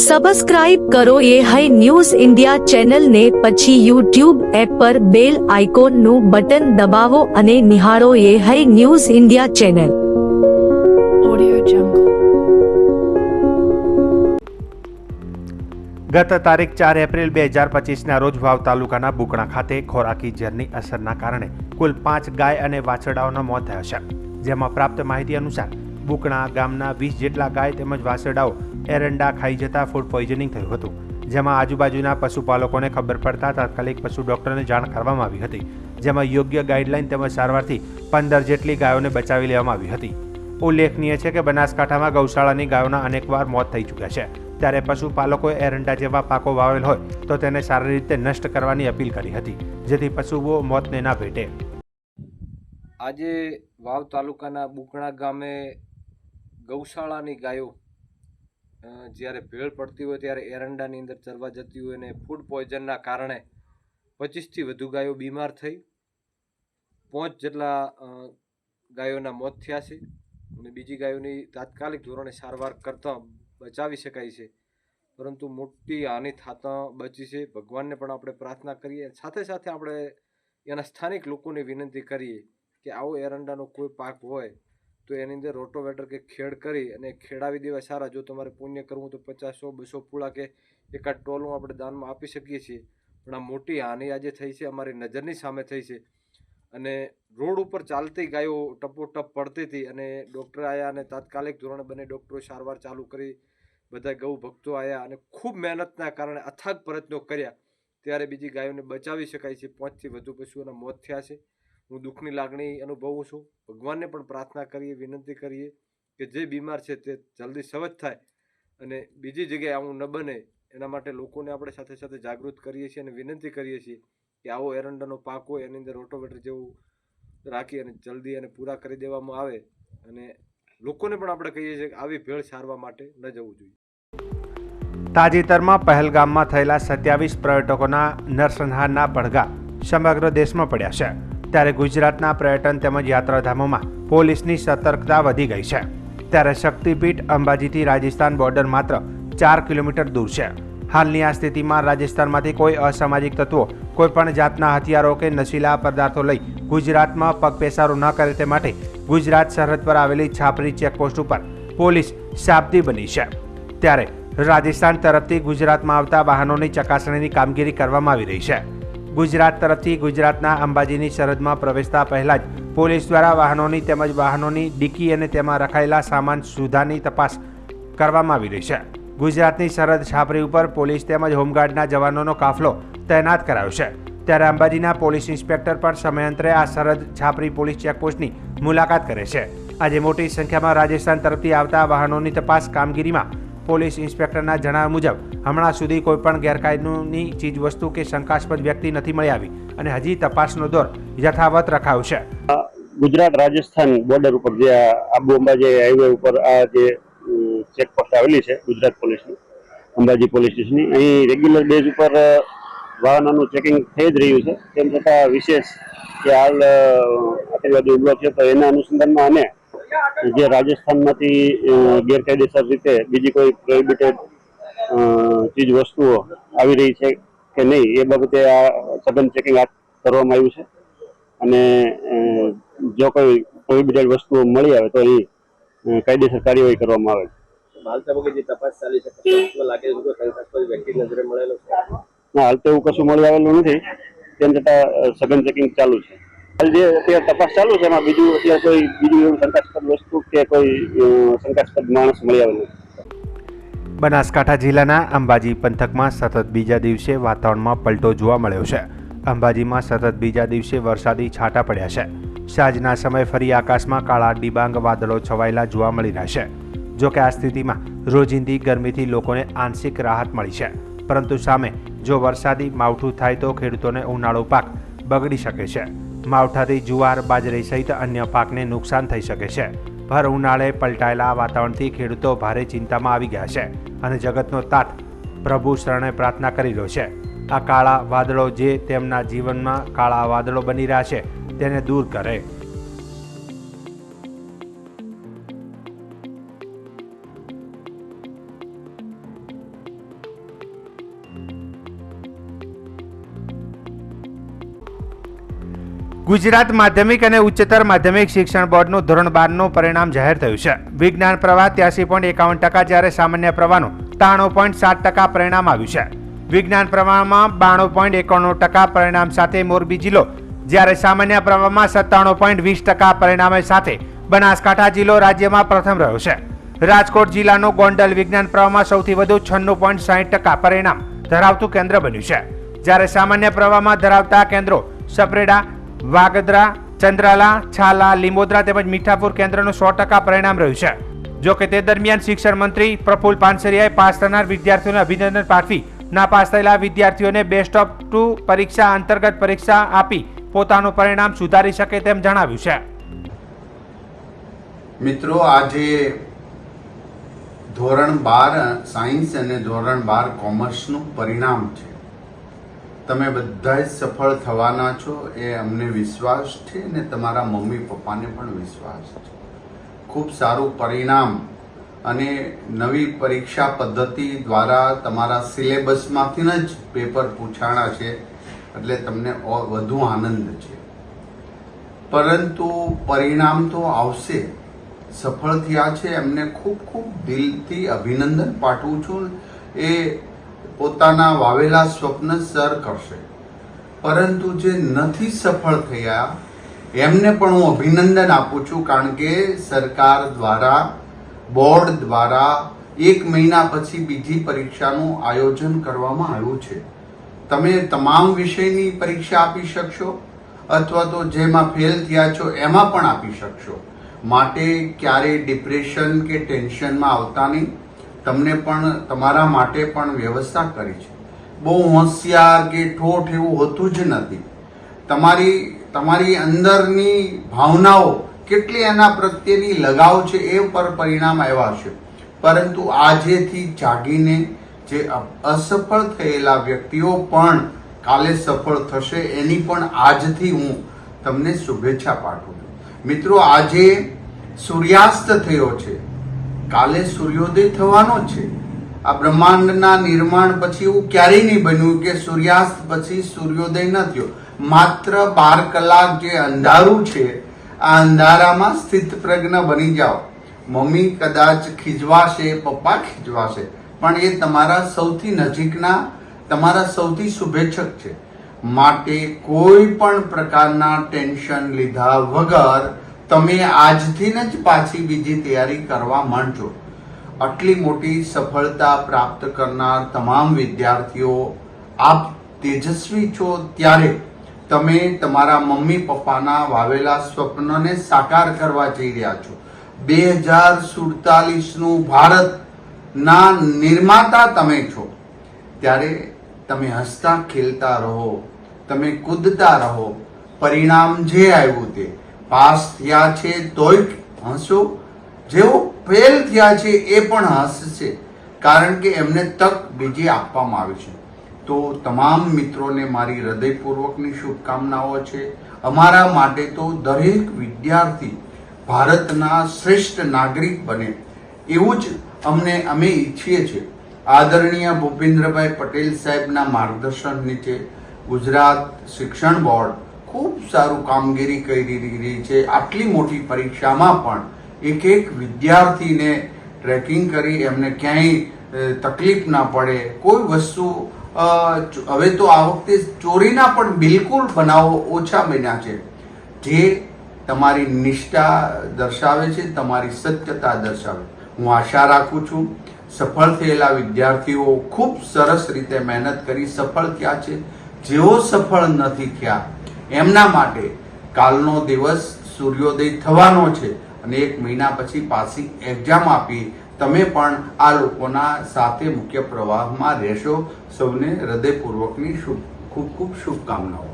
Subscribe કરો એ high news India ચેનલને, પછી યુટ્યુબ એપ પર બેલ આઇકોનનું બટન દબાવો અને નિહાળો એ high news India channel. Audio Jungle. ગત તારીખ 4 એપ્રિલ 2025ના રોજ વાવ તાલુકાના બુકણા ખાતે ખોરાકી ઝેરની અસરના કારણે કુલ 5 ગાય અને વાછરડાઓના મોત થયા છે. જેમાં પ્રાપ્ત માહિતી અનુસાર બુકણા ગામના 20 જેટલા ગાય તેમજ વાછરડાઓ એરંડા ખાઈ જતા ફૂડ પોઈઝનિંગ થયું હતું. જેમાં આજુબાજુના પશુપાલકોને ખબર પડતા તાત્કાલિક પશુ ડોક્ટરને જાણ કરવામાં આવી હતી. જેમાં યોગ્ય ગાઈડલાઈન તેમજ સારવારથી 15 જેટલી ગાયોને બચાવી લેવામાં આવી હતી. ઉલ્લેખનીય છે કે બનાસકાંઠામાં ગૌશાળાની ગાયોના અનેકવાર મોત થઈ ચૂક્યા છે. ત્યારે પશુપાલકોએ એરંડા જેવા પાકો વાવેલ હોય તો તેને સારી રીતે નષ્ટ કરવાની અપીલ કરી હતી, જેથી પશુઓ મોતને ના ભેટે. આજે વાવ તાલુકાના બુકણા ગામે ગૌશાળાની ગાયો જ્યારે ભેળ પડતી હોય ત્યારે એરંડાની અંદર ચરવા જતી હોય અને ફૂડ પોઈઝનના કારણે 25થી વધુ ગાયો બીમાર થઈ 5 જેટલા ગાયોના મોત થયા છે અને બીજી ગાયોની તાત્કાલિક ધોરણે સારવાર કરતાં બચાવી શકાય છે, પરંતુ મોટી હાનિ થતાં બચી છે. ભગવાનને પણ આપણે પ્રાર્થના કરીએ, સાથે સાથે આપણે એના સ્થાનિક લોકોને વિનંતી કરીએ કે આવો એરંડાનો કોઈ પાક હોય તો એની અંદર રોટોવેટર કે ખેડ કરી અને ખેડાવી દેવા સારા. જો તમારે પુણ્ય કરવું તો 50 100 200 પૂળા કે એકાદ ટોલું આપણે દાનમાં આપી શકીએ છીએ. પણ આ મોટી હાનિ આજે થઈ છે, અમારી નજરની સામે થઈ છે અને રોડ ઉપર ચાલતી ગાયો ટપોટપ પડતી હતી અને ડૉક્ટર આવ્યા અને તાત્કાલિક ધોરણે બંને ડૉક્ટરો સારવાર ચાલુ કરી. બધા ગૌ ભક્તો આવ્યા અને ખૂબ મહેનતના કારણે અથાગ પ્રયત્નો કર્યા ત્યારે બીજી ગાયોને બચાવી શકાય છે. 5થી વધુ પશુઓના મોત થયા છે. હું દુઃખની લાગણી અનુભવું છું. ભગવાનને પણ પ્રાર્થના કરીએ, વિનંતી કરીએ કે જે બીમાર છે તે જલ્દી સ્વસ્થ થાય અને બીજી જગ્યાએ આવું ન બને એના માટે લોકોને આપણે સાથે સાથે જાગૃત કરીએ છીએ અને વિનંતી કરીએ છીએ કે આવો એરંડાનો પાક હોય એની અંદર રોટોવેટર જેવું રાખી અને જલ્દી એને પૂરા કરી દેવામાં આવે અને લોકોને પણ આપણે કહીએ છીએ કે આવી ભેળ સારવા માટે ન જવું જોઈએ. તાજેતરમાં પહેલગામમાં થયેલા 27 પર્યટકોના નરસંહારના પડઘા સમગ્ર દેશમાં પડ્યા છે. ત્યારે ગુજરાતના પર્યટન તેમજ યાત્રાધામોમાં પોલીસની સતર્કતા વધી ગઈ છે. ત્યારે શક્તિપીઠ અંબાજીથી રાજસ્થાન બોર્ડર માત્ર 4 કિલોમીટર દૂર છે. હાલની આ સ્થિતિમાં રાજસ્થાનમાંથી કોઈ અસામાજિક તત્વો કોઈપણ જાતના હથિયારો કે નશીલા પદાર્થો લઈ ગુજરાતમાં પગપેસારો ન કરે તે માટે ગુજરાત સરહદ પર આવેલી છાપરી ચેકપોસ્ટ ઉપર પોલીસ સાબદી બની છે. ત્યારે રાજસ્થાન તરફથી ગુજરાતમાં આવતા વાહનોની ચકાસણીની કામગીરી કરવામાં આવી રહી છે. ગુજરાત તરફથી ગુજરાતના અંબાજીની સરહદમાં પ્રવેશતા પહેલા જ પોલીસ દ્વારા વાહનોની તેમજ વાહનોની ડિક્કી અને તેમાં રખાયેલા સામાન સુધાની તપાસ કરવામાં આવી રહી છે. ગુજરાતની સરહદ છાપરી ઉપર પોલીસ તેમજ હોમગાર્ડના જવાનોનો કાફલો તૈનાત કરાયો છે. ત્યારે અંબાજીના પોલીસ ઇન્સ્પેક્ટર પણ સમયાંતરે આ સરહદ છાપરી પોલીસ ચેકપોસ્ટની મુલાકાત કરે છે. આજે મોટી સંખ્યામાં રાજસ્થાન તરફથી આવતા વાહનોની તપાસ કામગીરીમાં પોલીસ ઇન્સ્પેક્ટરના જણાવ્યા મુજબ હમણાં સુધી કોઈપણ ગેરકાયદેની ચીજવસ્તુ કે શંકાસ્પદ વ્યક્તિ નથી મળી આવી અને હજી તપાસનો દોર યથાવત રખાયો છે. ગુજરાત રાજસ્થાન બોર્ડર ઉપર જે આબુ અંબાજી હાઈવે ઉપર આ જે ચેકપોસ્ટ આવેલી છે ગુજરાત પોલીસની, અંબાજી પોલીસ સ્ટેશનની, અહીં રેગ્યુલર બેઝ ઉપર વાહનોનું ચેકિંગ થઈ જ રહ્યું છે. તેમ છતાં વિશેષ કે હાલ આતંકવાદી હુમલો છે તો એના અનુસંધાનમાં અને જે રાજસ્થાનમાંથી ગેરકાયદેસર રીતે બીજી કોઈ પ્રોહિબિટેડ ચીજ વસ્તુઓ આવી રહી છે કે નહીં એ બાબતે આ સઘન ચેકિંગ હાથ કરવામાં આવ્યું છે અને જો કોઈ પ્રોહિબિટેડ વસ્તુઓ મળી આવે તો અહીં કાયદેસર કાર્યવાહી કરવામાં આવે છે. હાલ તો એવું કશું મળી આવેલું નથી, તેમ છતાં સઘન ચેકિંગ ચાલુ છે. હાલ જે અત્યારે તપાસ ચાલુ છે એમાં બીજું અત્યારે કોઈ એવું શંકાસ્પદ વસ્તુ કે કોઈ શંકાસ્પદ માણસ મળી આવેલું. બનાસકાંઠા જિલ્લાના અંબાજી પંથકમાં સતત બીજા દિવસે વાતાવરણમાં પલટો જોવા મળ્યો છે. અંબાજીમાં સતત બીજા દિવસે વરસાદી છાંટા પડ્યા છે. સાંજના સમયે ફરી આકાશમાં કાળા ડિબાંગ વાદળો છવાયેલા જોવા મળી રહ્યા છે. જોકે આ સ્થિતિમાં રોજિંદી ગરમીથી લોકોને આંશિક રાહત મળી છે, પરંતુ સામે જો વરસાદી માવઠું થાય તો ખેડૂતોને ઉનાળુ પાક બગડી શકે છે. માવઠાથી જુવાર, બાજરી સહિત અન્ય પાકને નુકસાન થઈ શકે છે. ભર ઉનાળે પલટાયેલા વાતાવરણથી ખેડૂતો ભારે ચિંતામાં આવી ગયા છે અને જગતનો તાત પ્રભુ શરણે પ્રાર્થના કરી રહ્યો છે. આ કાળા વાદળો જે તેમના જીવનમાં કાળા વાદળો બની રહ્યા છે તેને દૂર કરે. ગુજરાત માધ્યમિક અને ઉચ્ચતર માધ્યમિક શિક્ષણ બોર્ડનું ધોરણ 12નું પરિણામ જાહેર થયું છે. વિજ્ઞાન પ્રવાહ 83.51%, જ્યારે સામાન્ય પ્રવાહનું 93.7% પરિણામ આવ્યું છે. વિજ્ઞાન પ્રવાહમાં 92.91% પરિણામ સાથે મોરબી જિલ્લો, જ્યારે સામાન્ય પ્રવાહમાં 97.20% પરિણામ સાથે બનાસકાંઠા જિલ્લો રાજ્યમાં પ્રથમ રહ્યો છે. રાજકોટ જિલ્લાનું ગોંડલ વિજ્ઞાન પ્રવાહમાં સૌથી વધુ 96.60% પરિણામ ધરાવતું કેન્દ્ર બન્યું છે, જ્યારે સામાન્ય પ્રવાહમાં ધરાવતા કેન્દ્રો સપરેડા, વાગદરા, ચંદ્રાલા, છાલા, લીંબોદરા તેમજ મીઠાપુર કેન્દ્રનું 100% પરિણામ રહ્યું છે. જો કે તે દરમિયાન શિક્ષણ મંત્રી પ્રફુલ પાનસરિયાએ પાસ થનાર વિદ્યાર્થીઓને અભિનંદન પાઠવી નાપાસ થયેલા વિદ્યાર્થીઓને બેસ્ટ ઓફ 2 પરીક્ષા અંતર્ગત પરીક્ષા આપી પોતાનું પરિણામ સુધારી શકે તેમ જણાવ્યું છે. મિત્રો, આજે ધોરણ 12 સાયન્સ અને ધોરણ 12 કોમર્સનું પરિણામ છે. તમે બધા જ સફળ થવાના છો એ અમને વિશ્વાસ છે અને તમારા મમ્મી પપ્પાને પણ વિશ્વાસ છે. ખૂબ સારું પરિણામ અને નવી પરીક્ષા પદ્ધતિ દ્વારા તમારા સિલેબસમાંથી જ પેપર પૂછાણા છે એટલે તમને વધુ આનંદ છે. પરંતુ પરિણામ તો આવશે. સફળ થયા છે એમને ખૂબ ખૂબ દિલથી અભિનંદન પાઠવું છું. એ પોતાના વાવેલા સ્વપ્ન સર કરશે. પરંતુ જે નથી સફળ થયા એમને પણ હું અભિનંદન આપું છું, કારણ કે સરકાર દ્વારા, બોર્ડ દ્વારા 1 મહિના પછી બીજી પરીક્ષાનું આયોજન કરવામાં આવ્યું છે. તમે તમામ વિષયની પરીક્ષા આપી શકશો અથવા તો જેમાં ફેલ થયા છો એમાં પણ આપી શકશો. માટે ક્યારેય ડિપ્રેશન કે ટેન્શનમાં આવતા નહીં. તમને પણ તમારા માટે પણ વ્યવસ્થા કરી છે. બહુ હોશિયાર કે ઠોઠ એવું હોતું જ નથી. તમારી અંદરની ભાવનાઓ કેટલી એના પ્રત્યેની લગાવ છે એ પર પરિણામ આવ્યા છે. પરંતુ આજેથી જાગીને જે અસફળ થયેલા વ્યક્તિઓ પણ કાલે સફળ થશે એની પણ આજથી હું તમને શુભેચ્છા પાઠવું છું. મિત્રો, આજે સૂર્યાસ્ત થયો છે, કાલે સૂર્યોદય થવાનો છે. આ બ્રહ્માંડના નિર્માણ પછી એવું ક્યારેય નહીં બન્યું કે સૂર્યાસ્ત પછી સૂર્યોદય ન થયો. માત્ર 12 કલાક જે અંધારું છે આ અંધારામાં સ્થિત પ્રજ્ઞ બની જાઓ. મમ્મી કદાચ ખીજવાશે, પપ્પા ખીજવાશે, પણ એ તમારા સૌથી નજીકના, તમારા સૌથી શુભેચ્છક છે. માટે કોઈ પણ પ્રકારના ટેન્શન લીધા વગર તમે આજથી જ પાછી બીજી તૈયારી કરવા માંડજો. આટલી મોટી સફળતા પ્રાપ્ત કરનાર તમામ વિદ્યાર્થીઓ, આપ તેજસ્વી છો ત્યારે તમે તમારા મમ્મી પપ્પાના વાવેલા સ્વપ્નને સાકાર કરવા જઈ રહ્યા છો. 2047નું ભારતના નિર્માતા તમે છો. ત્યારે તમે હસતા ખેલતા રહો, તમે કૂદતા રહો. પરિણામ જે આવ્યું તે પાસ થયા છે તોય હસો, જેઓ ફેલ થયા છે એ પણ હસશે, કારણ કે એમને તક બીજી આપવામાં આવી છે. તો તમામ મિત્રોને મારી હૃદયપૂર્વકની શુભકામનાઓ છે. અમારા માટે તો દરેક વિદ્યાર્થી ભારતના શ્રેષ્ઠ નાગરિક બને એવું જ અમે ઈચ્છીએ છીએ. આદરણીય ભૂપેન્દ્રભાઈ પટેલ સાહેબના માર્ગદર્શન નીચે ગુજરાત શિક્ષણ બોર્ડ ખૂબ સારું કામગીરી કરી રહી છે. આટલી મોટી પરીક્ષામાં પણ એક વિદ્યાર્થીને ટ્રેકિંગ કરી એમને ક્યાંય તકલીફ ના પડે. કોઈ વસ્તુ હવે તો આ વખતે ચોરીના પણ બિલકુલ બનાવો ઓછા બન્યા છે. જે તમારી નિષ્ઠા દર્શાવે છે, તમારી સત્યતા દર્શાવે. હું આશા રાખું છું સફળ થયેલા વિદ્યાર્થીઓ ખૂબ સરસ રીતે મહેનત કરી સફળ થયા છે. જેઓ સફળ નથી થયા એમના માટે કાલનો દિવસ સૂર્યોદય થવાનો છે અને 1 મહિના પછી પાછી એક્ઝામ આપી તમે પણ આ લોકોના સાથે મુખ્ય પ્રવાહમાં રહેશો. સૌને હૃદયપૂર્વકની ખૂબ ખૂબ શુભકામનાઓ.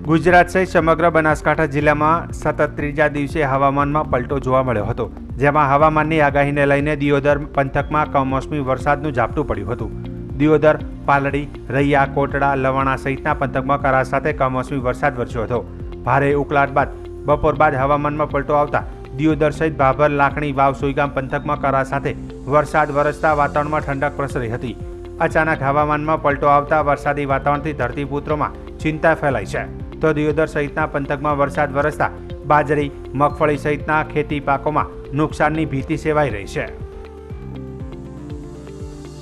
ગુજરાત સહિત સમગ્ર બનાસકાંઠા જિલ્લામાં સતત 3જા દિવસે હવામાનમાં પલટો જોવા મળ્યો હતો, જેમાં હવામાનની આગાહીને લઈને દિયોદર પંથકમાં કમોસમી વરસાદનું ઝાપટું પડ્યું હતું. દિયોદર, પાલડી, રૈયા, કોટડા, લવાણા સહિતના પંથકમાં કરા સાથે કમોસમી વરસાદ વરસ્યો હતો. ભારે ઉકળાટ બાદ બપોર બાદ હવામાનમાં પલટો આવતા દિયોદર સહિત ભાભર, લાખણી, વાવ, સોઈગામ પંથકમાં કરા સાથે વરસાદ વરસતા વાતાવરણમાં ઠંડક પ્રસરી હતી. અચાનક હવામાનમાં પલટો આવતા વરસાદી વાતાવરણથી ધરતીપુત્રોમાં ચિંતા ફેલાઈ છે. તો દિયોદર સહિતના પંથકમાં વરસાદ વરસતા બાજરી, મગફળી સહિતના ખેતી પાકોમાં નુકસાનની ભીતિ સેવાઈ રહી છે.